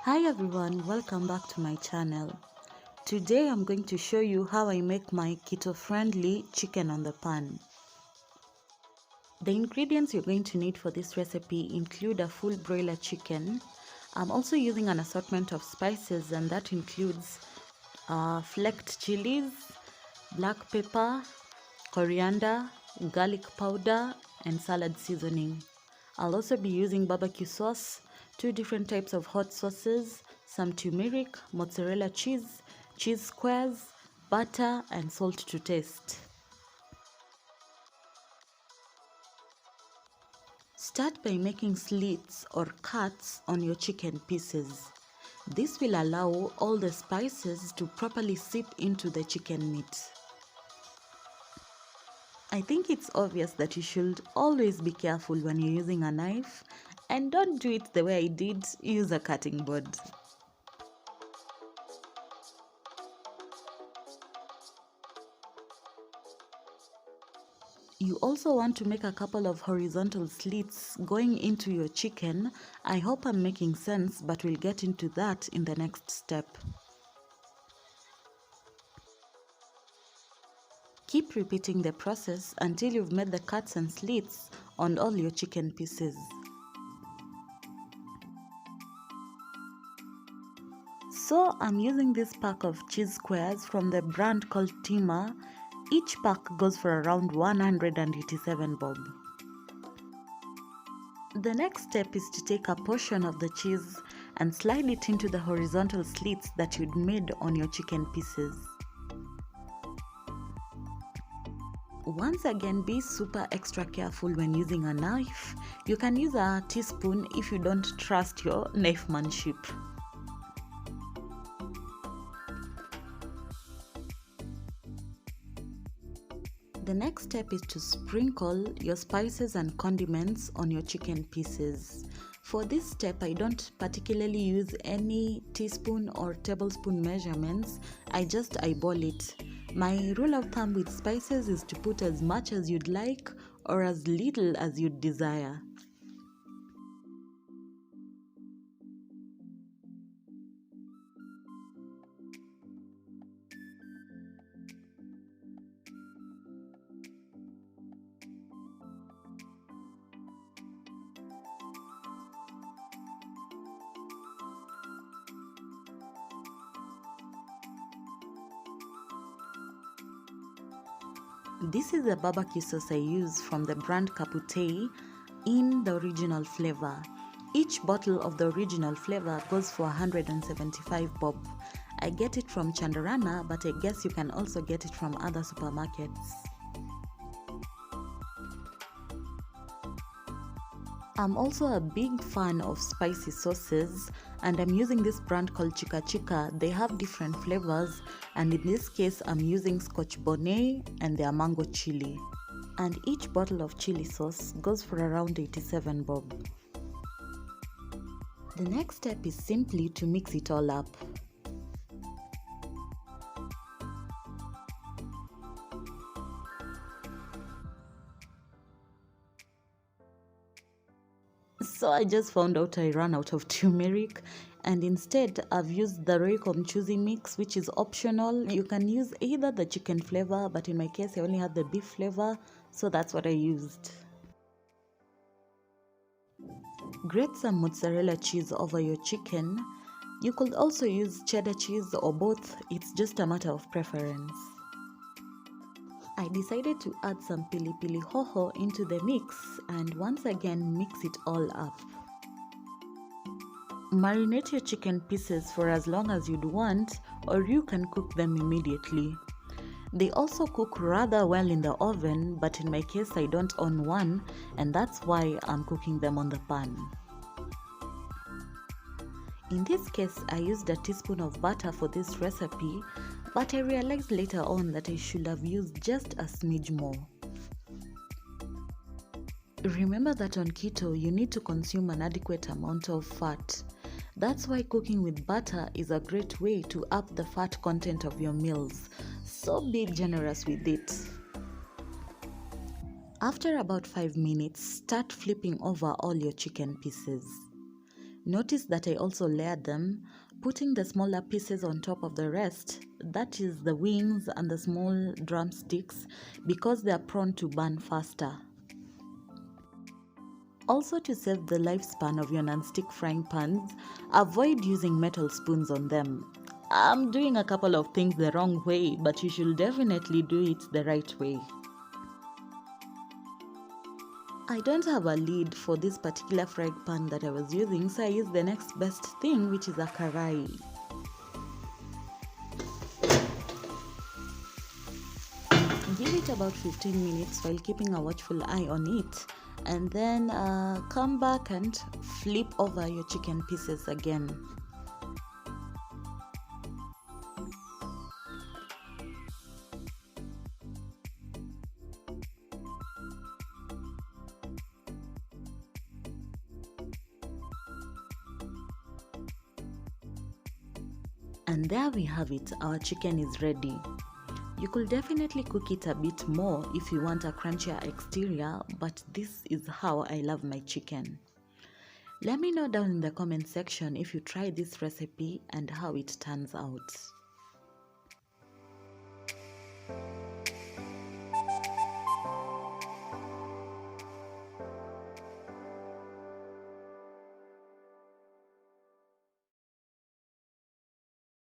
Hi everyone, welcome back to my channel. Today I'm going to show you how I make my keto-friendly chicken on the pan. The ingredients you're going to need for this recipe include a full broiler chicken. I'm also using an assortment of spices, and that includes flaked chilies, black pepper, coriander, garlic powder, and salad seasoning. I'll also be using barbecue sauce, 2 different types of hot sauces, some turmeric, mozzarella cheese, cheese squares, butter, and salt to taste. Start by making slits or cuts on your chicken pieces. This will allow all the spices to properly seep into the chicken meat. I think it's obvious that you should always be careful when you're using a knife, and don't do it the way I did, use a cutting board. You also want to make a couple of horizontal slits going into your chicken. I hope I'm making sense, but we'll get into that in the next step. Keep repeating the process until you've made the cuts and slits on all your chicken pieces. So I'm using this pack of cheese squares from the brand called Tima. Each pack goes for around 187 bob. The next step is to take a portion of the cheese and slide it into the horizontal slits that you'd made on your chicken pieces. Once again, be super extra careful when using a knife. You can use a teaspoon if you don't trust your knifemanship. The next step is to sprinkle your spices and condiments on your chicken pieces. For this step, I don't particularly use any teaspoon or tablespoon measurements. I just eyeball it. My rule of thumb with spices is to put as much as you'd like or as little as you'd desire. This is the barbecue sauce I use from the brand Capute in the original flavor. Each bottle of the original flavor goes for 175 bob. I get it from Chandarana, but I guess you can also get it from other supermarkets. I'm also a big fan of spicy sauces, and I'm using this brand called Chica Chica. They have different flavors, and in this case I'm using Scotch Bonnet and their mango chili. And each bottle of chili sauce goes for around 87 bob. The next step is simply to mix it all up. So I just found out I ran out of turmeric, and instead I've used the Royco Mchuzi mix, which is optional. You can use either the chicken flavor, but in my case I only had the beef flavor, so that's what I used. Grate some mozzarella cheese over your chicken. You could also use cheddar cheese or both, it's just a matter of preference. I decided to add some pili pili hoho into the mix, and once again mix it all up. Marinate your chicken pieces for as long as you'd want, or you can cook them immediately. They also cook rather well in the oven, but in my case I don't own one, and that's why I'm cooking them on the pan. In this case, I used a teaspoon of butter for this recipe, but I realized later on that I should have used just a smidge more. Remember that on keto, you need to consume an adequate amount of fat. That's why cooking with butter is a great way to up the fat content of your meals, so be generous with it. After about 5 minutes, start flipping over all your chicken pieces. Notice that I also layered them, putting the smaller pieces on top of the rest, that is the wings and the small drumsticks, because they are prone to burn faster. Also, to save the lifespan of your non-stick frying pans, avoid using metal spoons on them. I'm doing a couple of things the wrong way, but you should definitely do it the right way. I don't have a lid for this particular frying pan that I was using, so I used the next best thing, which is a karai. Give it about 15 minutes while keeping a watchful eye on it, and then come back and flip over your chicken pieces again. And there we have it, our chicken is ready. You could definitely cook it a bit more if you want a crunchier exterior, but this is how I love my chicken. Let me know down in the comment section if you try this recipe and how it turns out.